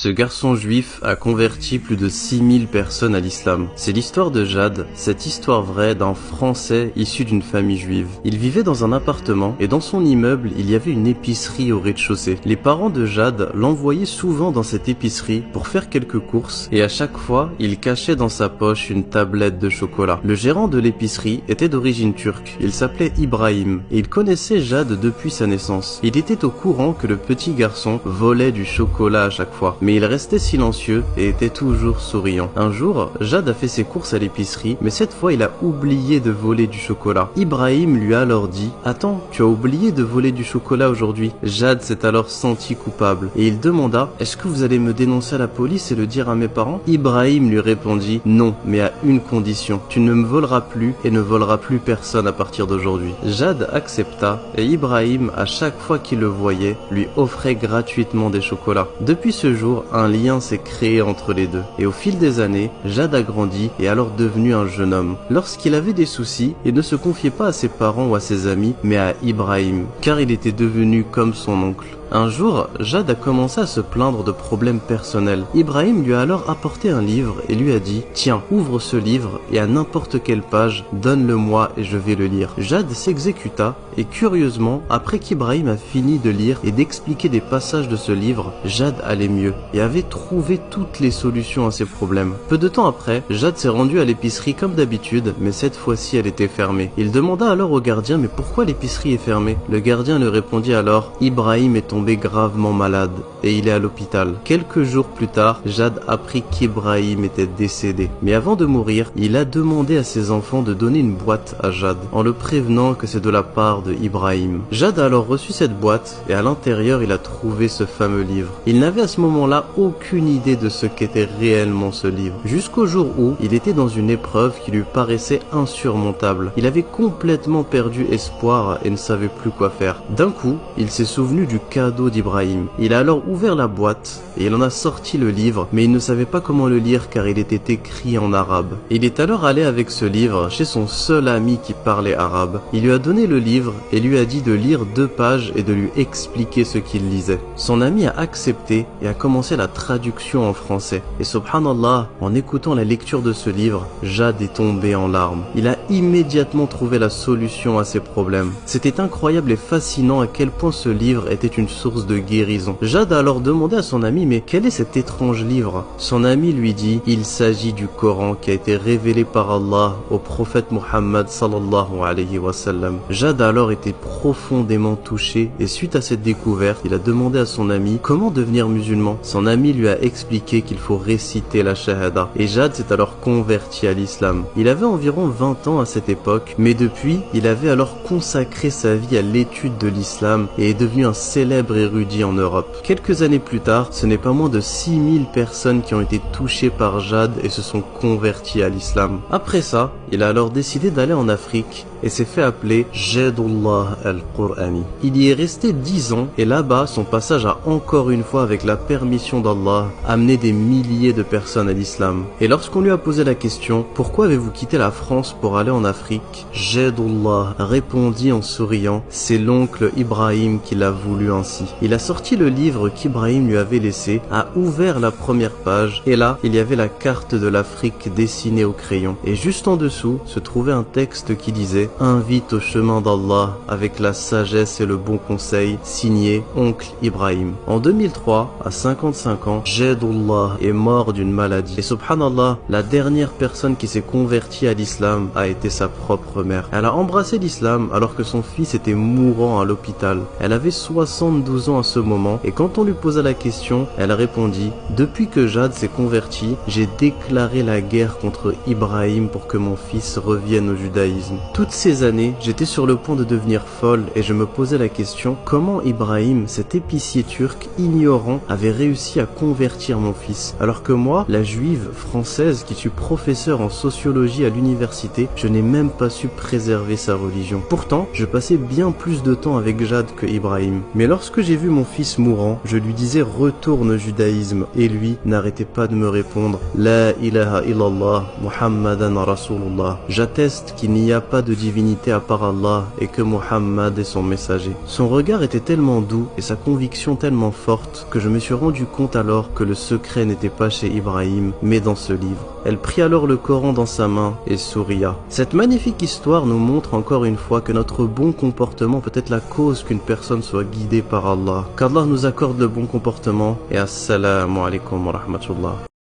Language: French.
Ce garçon juif a converti plus de 6000 personnes à l'islam. C'est l'histoire de Jad, cette histoire vraie d'un Français issu d'une famille juive. Il vivait dans un appartement et dans son immeuble, il y avait une épicerie au rez-de-chaussée. Les parents de Jad l'envoyaient souvent dans cette épicerie pour faire quelques courses et à chaque fois, il cachait dans sa poche une tablette de chocolat. Le gérant de l'épicerie était d'origine turque. Il s'appelait Ibrahim et il connaissait Jad depuis sa naissance. Il était au courant que le petit garçon volait du chocolat à chaque fois. Mais il restait silencieux et était toujours souriant. Un jour, Jad a fait ses courses à l'épicerie, mais cette fois il a oublié de voler du chocolat. Ibrahim lui a alors dit « Attends, tu as oublié de voler du chocolat aujourd'hui ?» Jad s'est alors senti coupable et il demanda « Est-ce que vous allez me dénoncer à la police et le dire à mes parents ?» Ibrahim lui répondit « Non, mais à une condition. Tu ne me voleras plus et ne voleras plus personne à partir d'aujourd'hui. » Jad accepta et Ibrahim, à chaque fois qu'il le voyait, lui offrait gratuitement des chocolats. Depuis ce jour, un lien s'est créé entre les deux. Et au fil des années, Jad a grandi et est alors devenu un jeune homme. Lorsqu'il avait des soucis, il ne se confiait pas à ses parents ou à ses amis, mais à Ibrahim, car il était devenu comme son oncle. Un jour, Jad a commencé à se plaindre de problèmes personnels. Ibrahim lui a alors apporté un livre et lui a dit « Tiens, ouvre ce livre et à n'importe quelle page, donne-le-moi et je vais le lire. » Jad s'exécuta et curieusement, après qu'Ibrahim a fini de lire et d'expliquer des passages de ce livre, Jad allait mieux et avait trouvé toutes les solutions à ses problèmes. Peu de temps après, Jad s'est rendu à l'épicerie comme d'habitude, mais cette fois-ci elle était fermée. Il demanda alors au gardien « Mais pourquoi l'épicerie est fermée ?» Le gardien lui répondit alors « Ibrahim est tombé gravement malade et il est à l'hôpital. » Quelques jours plus tard, Jad apprit qu'Ibrahim était décédé. Mais avant de mourir, il a demandé à ses enfants de donner une boîte à Jad, en le prévenant que c'est de la part de Ibrahim. Jad a alors reçu cette boîte et à l'intérieur, il a trouvé ce fameux livre. Il n'avait à ce moment-là aucune idée de ce qu'était réellement ce livre, jusqu'au jour où il était dans une épreuve qui lui paraissait insurmontable. Il avait complètement perdu espoir et ne savait plus quoi faire. D'un coup, il s'est souvenu du cadeau d'Ibrahim. Il a alors ouvert la boîte et il en a sorti le livre, mais il ne savait pas comment le lire car il était écrit en arabe. Il est alors allé avec ce livre chez son seul ami qui parlait arabe. Il lui a donné le livre et lui a dit de lire 2 pages et de lui expliquer ce qu'il lisait. Son ami a accepté et a commencé la traduction en français. Et subhanallah, en écoutant la lecture de ce livre, Jad est tombé en larmes. Il a immédiatement trouvé la solution à ses problèmes. C'était incroyable et fascinant à quel point ce livre était une source de guérison. Jad a alors demandé à son ami « Mais quel est cet étrange livre ?» Son ami lui dit « Il s'agit du Coran qui a été révélé par Allah au prophète Muhammad sallallahu alayhi wa sallam. » Jad a alors été profondément touché et suite à cette découverte, il a demandé à son ami comment devenir musulman. Son ami lui a expliqué qu'il faut réciter la shahada et Jad s'est alors converti à l'islam. Il avait environ 20 ans à cette époque, mais depuis, il avait alors consacré sa vie à l'étude de l'islam et est devenu un célèbre érudit en Europe. Quelques années plus tard, ce n'est pas moins de 6000 personnes qui ont été touchées par Jad et se sont converties à l'islam. Après ça, il a alors décidé d'aller en Afrique et s'est fait appeler Jadullah al-Qur'ani. Il y est resté 10 ans et là-bas, son passage a encore une fois, avec la permission d'Allah, amené des milliers de personnes à l'islam. Et lorsqu'on lui a posé la question « Pourquoi avez-vous quitté la France pour aller en Afrique ?» Jadullah répondit en souriant « C'est l'oncle Ibrahim qui l'a voulu ainsi. » Il a sorti le livre qu'Ibrahim lui avait laissé, a ouvert la première page et là, il y avait la carte de l'Afrique dessinée au crayon. Et juste en dessous se trouvait un texte qui disait « Invite au chemin d'Allah avec la sagesse et le bon conseil, signé oncle Ibrahim. » En 2003, à 55 ans, Jadullah est mort d'une maladie. Et subhanallah, la dernière personne qui s'est convertie à l'islam a été sa propre mère. Elle a embrassé l'islam alors que son fils était mourant à l'hôpital. Elle avait 72 ans à ce moment et quand on lui posa la question, elle répondit « Depuis que Jad s'est converti, j'ai déclaré la guerre contre Ibrahim pour que mon fils revienne au judaïsme. Toutes ces années, j'étais sur le point de devenir folle et je me posais la question comment Ibrahim, cet épicier turc ignorant, avait réussi à convertir mon fils, alors que moi, la juive française qui suis professeur en sociologie à l'université, je n'ai même pas su préserver sa religion. Pourtant, je passais bien plus de temps avec Jad que Ibrahim. Mais lorsque j'ai vu mon fils mourant, je lui disais retourne au judaïsme et lui n'arrêtait pas de me répondre La ilaha illallah Muhammadan Rasulullah. J'atteste qu'il n'y a pas de divinité à part Allah et que Muhammad est son messager. Son regard était tellement doux et sa conviction tellement forte que je me suis rendu compte alors que le secret n'était pas chez Ibrahim, mais dans ce livre. Elle prit alors le Coran dans sa main et souria. Cette magnifique histoire nous montre encore une fois que notre bon comportement peut être la cause qu'une personne soit guidée par Allah. Qu'Allah nous accorde le bon comportement et assalamu alaikum wa rahmatullah.